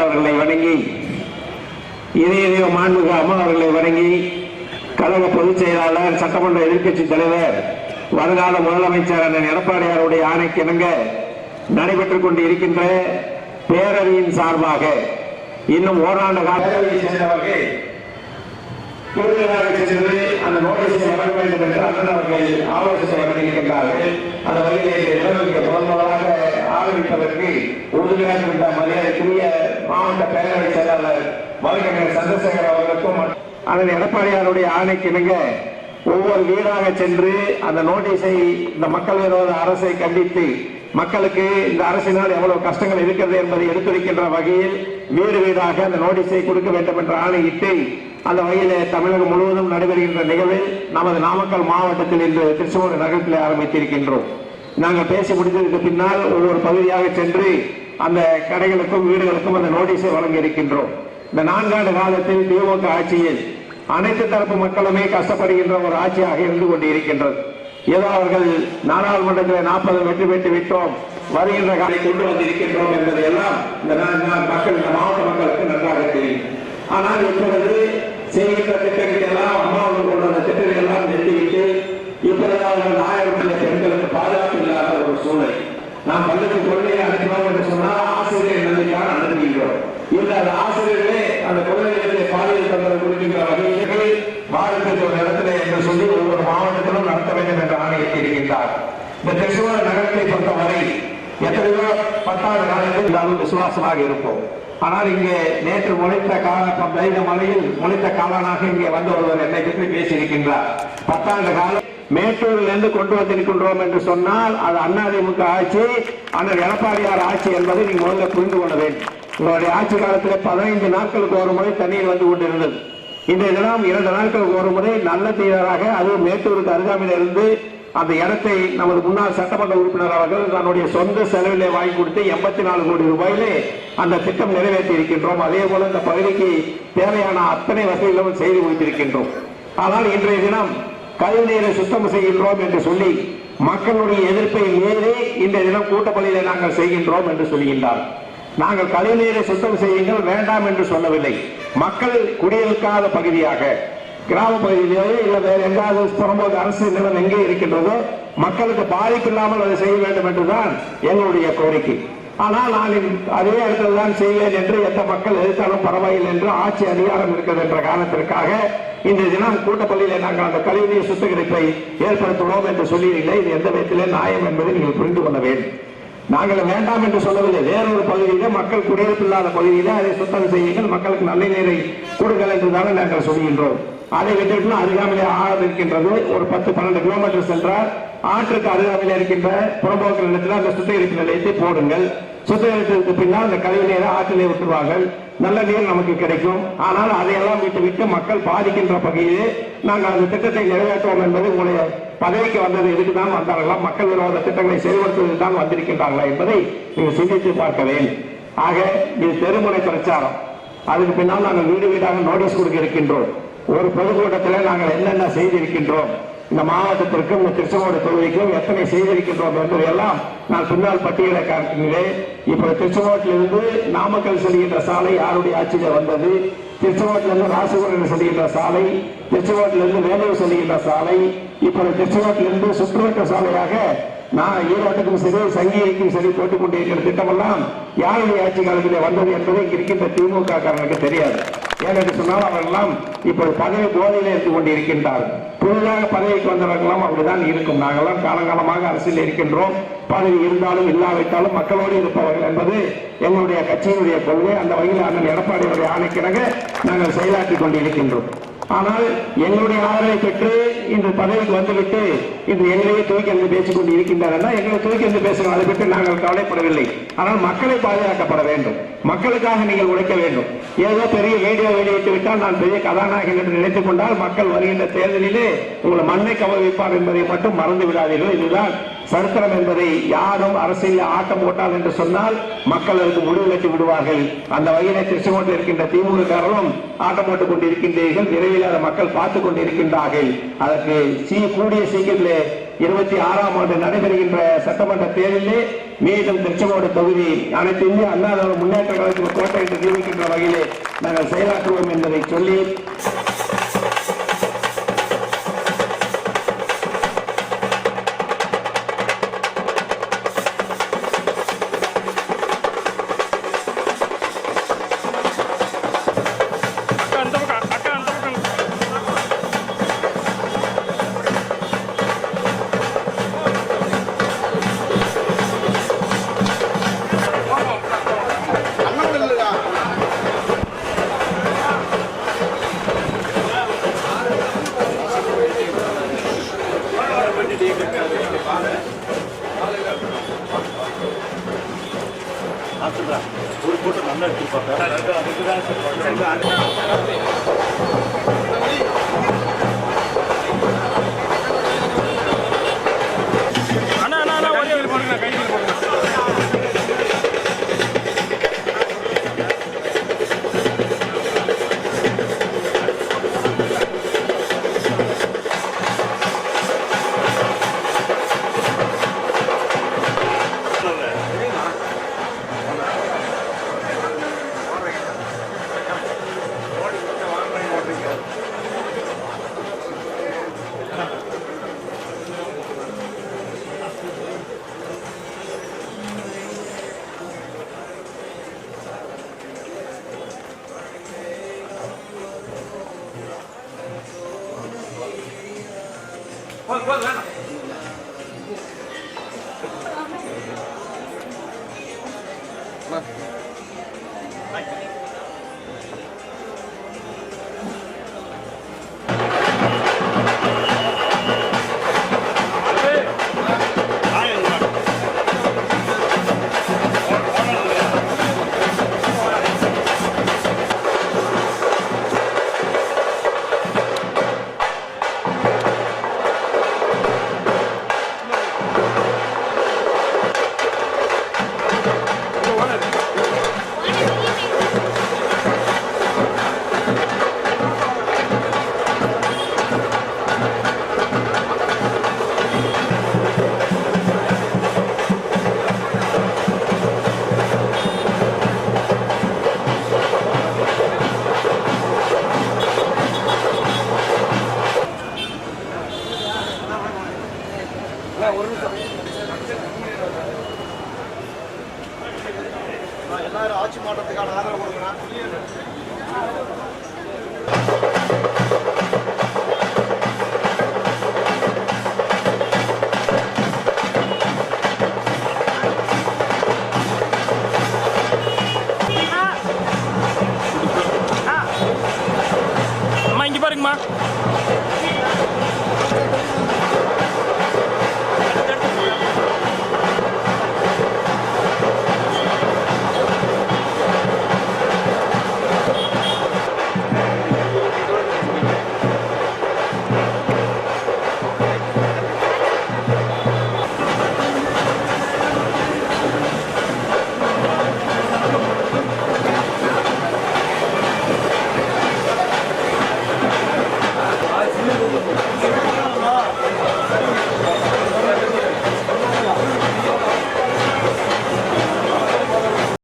அவர்களை வணங்கி இதய மாண்புக அம்மா அவர்களை வணங்கி கழக பொதுச் செயலாளர் சட்டமன்ற எதிர்க்கட்சி தலைவர் வருங்கால முதலமைச்சர் அண்ணன் எடப்பாடியாருடைய ஆணைக்கு இணங்க நடைபெற்றுக் கொண்டு இருக்கின்ற பேரவையின் சார்பாக இன்னும் ஓராண்டு கால பேரவையை சேர்ந்தவர்கள் கூடுதலாக சென்று அந்த நோட்டீஸை வழங்க வேண்டும் என்று அண்ணன் அவர்கள் ஆலோசனை வழங்கியிருக்கின்றார்கள். அந்த வகையில் முதன்முதலாக ஆரம்பிப்பதற்கு உறுதுணையாக இருந்த மரியாதைக்குரிய மாவட்ட பேரவை செயலாளர் வழக்கறிஞர் சந்திரசேகர் அவர்களுக்கும் அதன் எடப்பாடியாருடைய ஆணைக்கு இணங்க ஒவ்வொரு வீடாக சென்று அந்த நோட்டீஸை இந்த மக்கள் விரோத அரசை கண்டித்து மக்களுக்கு இந்த அரசினால் எவ்வளவு கஷ்டங்கள் இருக்கிறது என்பதை எடுத்துரைக்கின்ற வகையில் வீடு வீடாக அந்த நோட்டீஸை கொடுக்க வேண்டும் என்ற ஆணையிட்டு அந்த வகையிலே தமிழகம் முழுவதும் நடைபெறுகின்ற நிகழ்வில் நமது நாமக்கல் மாவட்டத்தில் இன்று திருச்செங்கோடு நகரத்தில் ஆரம்பித்திருக்கின்றோம். நாங்கள் பேசி முடித்ததற்கு பின்னால் ஒவ்வொரு பகுதியாக சென்று அந்த கடைகளுக்கும் வீடுகளுக்கும் அந்த நோட்டீஸை வழங்க இருக்கின்றோம். இந்த 4 ஆண்டு காலத்தில் திமுக ஆட்சியில் அனைத்து தரப்பு மக்களுமே கஷ்டப்படுகின்ற ஒரு ஆட்சியாக இருந்து கொண்டு இருக்கின்றது. ஏதோ அவர்கள் நாடாளுமன்றத்தில் 40 வெற்றி பெற்று விட்டோம், வருகின்ற காலை கொண்டு வந்திருக்கின்றோம் என்பதை எல்லாம் இந்த மக்கள், இந்த மாவட்ட மக்களுக்கு நன்றாக தெரியும். ஆனால் இப்பொழுது செய்கின்ற திட்டங்கள் எல்லாம் அம்மாவுக்கு கொண்டு வந்த திட்டங்கள் எல்லாம் நிறுத்திவிட்டு இப்பொழுது அவர்கள் 1000 பெண்களுக்கு பாதுகாப்பு இல்லாத ஒரு சூழல். நாம் பள்ளிக்கு கொள்கையை அனுப்பினோம் என்று சொன்னால் ஆசிரியர் நன்மைக்காக அனுப்புகின்றோம். இந்த ஆசிரியர்களே அந்த கொள்கைகளை பாலியல் தொந்தரவு கொடுக்கின்ற வகையில் பாரதத்தில் ஒரு இடத்துல என்று சொல்லி ஒவ்வொரு மாவட்டத்திலும் நடத்த வேண்டும் என்று ஆணையத்தை இருக்கின்றார். இந்த திருச்செங்கோடு நகரத்தை பொறுத்தவரை எத்தனையோ 10 ஆண்டு காலத்தில் இருந்தாலும் விசுவாசமாக இருப்போம். ஆனால் இங்கே நேற்று முளைத்த மலையில் முளைத்த காலனாக இங்கே வந்து ஒருவர் என்னை பற்றி பேசியிருக்கின்றார். 10 ஆண்டு காலம் மேட்டூரில் இருந்து கொண்டு வந்திருக்கின்றோம் என்று சொன்னால் அது அதிமுக ஆட்சி, அண்ணன் எடப்பாடியார் ஆட்சி என்பதை நீங்க முதல்ல புரிந்து கொள்ள வேண்டும். உங்களுடைய ஆட்சி காலத்தில் 15 நாட்களுக்கு ஒரு முறை தண்ணீர் வந்து கொண்டிருந்தது. இன்றைய தினம் 2 நாட்களுக்கு ஒரு முறை நல்ல தீராக அதுவும் மேட்டூருக்கு அருகாமையில் இருந்து அந்த இடத்தை நமது முன்னாள் சட்டமன்ற உறுப்பினர் அவர்கள் தன்னுடைய சொந்த செலவிலே வாங்கி கொடுத்து 84 கோடி ரூபாயிலே அந்த திட்டம் நிறைவேற்றி இருக்கின்றோம். அதே போல இந்த பகுதிக்கு தேவையான அத்தனை வசதிகளும் செய்து கொடுத்திருக்கின்றோம். ஆனால் இன்றைய தினம் கழிவுநீரை சுத்தம் செய்கின்றோம் என்று சொல்லி மக்களுடைய எதிர்ப்பை மீறி இன்றைய தினம் கூட்டப்பள்ளியிலே நாங்கள் செய்கின்றோம் என்று சொல்கின்றார். நாங்கள் கழிவுநீரை சுத்தம் செய்யுங்கள் வேண்டாம் என்று சொல்லவில்லை. மக்கள் குடியிருக்காத பகுதியாக கிராம பகுதியிலேயே இல்லை வேறு எங்காவது புறம்போது அரசு நிலம் எங்கே இருக்கின்றதோ மக்களுக்கு பாதிப்பு இல்லாமல் அதை செய்ய வேண்டும் என்றுதான் எங்களுடைய கோரிக்கை. ஆனால் நான் அதே இடத்துல தான் செய்வேன் என்று எந்த மக்கள் எதிர்த்தாலும் பரவாயில்லை என்று ஆட்சி அதிகாரம் இருக்கிறது என்ற காரணத்திற்காக இந்த தினம் கூட்டப்பள்ளியிலே நாங்கள் அந்த கழிவுநீர் சுத்திகரிப்பை ஏற்படுத்துவோம் என்று சொல்லியிருக்கலை. இது எந்த விதத்திலே நியாயம் என்பதை நீங்கள் புரிந்து கொள்ள வேண்டும். நாங்கள் வேண்டாம் என்று சொல்லவில்லை. வேறொரு பகுதியில மக்கள் குடியிருப்பு இல்லாத பகுதியில அதை சுத்தம் செய்யுங்கள், மக்களுக்கு நல்ல நீரை கொடுங்கள் என்றுதானே நாங்கள் சொல்கின்றோம். அதை விட்டு அருகாமையிலே ஆறு இருக்கின்றது, ஒரு 10-12 கிலோமீட்டர் சென்றால் ஆற்றுக்கு அருகாமையில் இருக்கின்ற புறம்போக்கு நிலத்தில் அந்த சுத்திகரிப்பு நிலையத்தை போடுங்கள். சுத்திகரித்ததுக்கு பின்னால் அந்த கழிவு நீரை ஆற்றிலே விட்டுருவார்கள், நல்ல நீர் நமக்கு கிடைக்கும். ஆனால் அதையெல்லாம் விட்டு மக்கள் பாதிக்கின்ற பகுதியிலே நாங்கள் அந்த திட்டத்தை நிறைவேற்றுவோம் என்பது உங்களுடைய பதவிக்கு வந்தது எதுக்கு தான் வந்தார்களா, மக்கள் விரோத திட்டங்களை செயல்படுத்துவதற்கு தான் வந்திருக்கின்றார்களா என்பதை நீங்கள் சிந்தித்து பார்க்க வேண்டும். ஆக இது தெருமுறை பிரச்சாரம். அதுக்கு பின்னால் நாங்கள் வீடு வீடாக நோட்டீஸ் கொடுக்க இருக்கின்றோம். ஒரு பொதுக்கூட்டத்தில் நாங்கள் என்னென்ன செய்திருக்கின்றோம், இந்த மாவட்டத்திற்கும் இந்த திருச்செங்கோடு தொகுதிக்கும் எத்தனை செய்திருக்கின்றோம் என்பதையெல்லாம் நான் பின்னால் பட்டியலை காட்டுகிறேன். இப்ப திருச்செங்கோட்டிலிருந்து நாமக்கல் செல்கின்ற சாலை யாருடைய ஆட்சியில வந்தது, திருச்செங்கோட்டிலிருந்து ராசிபுரம் செல்கின்ற சாலை, திருச்செங்கோட்டிலிருந்து வேலூர் செல்கின்ற சாலை, இப்ப திருச்செங்கோட்டிலிருந்து சுற்றுவட்ட சாலையாக நான் ஈரோட்டுக்கும் சரி சங்ககிரிக்கும் சரி போட்டுக் கொண்டிருக்கிற திட்டமெல்லாம் யாருடைய ஆட்சி காலத்திலே வந்தது என்பதை இங்கு இருக்கின்ற திமுக காரனுக்கு தெரியாது. ஏனென்று சொன்னால் அவர்களெல்லாம் இப்போது பதவி போதையிலே இருந்து கொண்டிருக்கின்றார்கள். புதிதாக பதவிக்கு வந்தவர்களெல்லாம் அப்படிதான் இருக்கும். நாங்கள்லாம் காலங்காலமாக அரசியல் இருக்கின்றோம். பதவி இருந்தாலும் இல்லாவிட்டாலும் மக்களோடு இருப்பவர்கள் என்பது எங்களுடைய கட்சியினுடைய கொள்கை. அந்த வகையில் அண்ணன் எடப்பாடியுடைய ஆணைக்கிணங்க நாங்கள் செயலாற்றிக் கொண்டிருக்கின்றோம். ஆனால் எங்களுடைய ஆதரவை பெற்று இந்த பதவிக்கு வந்துவிட்டு இன்று எங்களையே தூக்கி என்று பேசிக் கொண்டு இருக்கின்றனர். எங்களை தூக்கி என்று பேசுகிறோம், அதை பற்றி நாங்கள் கவலைப்படவில்லை. ஆனால் மக்களை பாதுகாக்கப்பட வேண்டும், மக்களுக்காக நீங்கள் உழைக்க வேண்டும். ஏதோ பெரிய வீடியோ வெளியிட்டு விட்டால் நான் பெரிய கதாநாயகன் என்று நினைத்துக் கொண்டால் மக்கள் வருகின்ற தேர்தலிலே உங்களை மண்ணை கவனிப்பார் என்பதை மட்டும் மறந்து விடாதீர்கள். இதுதான் சரித்திரம் என்பதை யாரும் அரசியல் ஆட்டம் போட்டால் என்று சொன்னால் மக்கள் அதற்கு முடிவு கட்டி விடுவார்கள். அந்த வகையிலே திருச்செங்கோட்டில் இருக்கின்ற திமுக காரணம் ஆட்டம் போட்டுக் கொண்டிருக்கின்றீர்கள். விரைவில் அதை மக்கள் பார்த்துக் கொண்டிருக்கின்றார்கள். அதற்கு கூடிய சீக்கிரத்திலே 26ஆம் ஆண்டு நடைபெறுகின்ற சட்டமன்ற தேர்தலிலே மீண்டும் திருச்செங்கோடு தொகுதி அனைத்து இந்திய அண்ணா திராவிட முன்னேற்ற கழகத்தில் கோட்டையிட்டு நிரூபிக்கின்ற வகையிலே நாங்கள் செயலாற்றுவோம் என்பதை சொல்லி ஒரு போட்டு நல்லா எடுத்துருப்பாங்க. எல்லாரும் ஆட்சி மாற்றத்துக்கான ஆதரவு கொடுக்கணும்.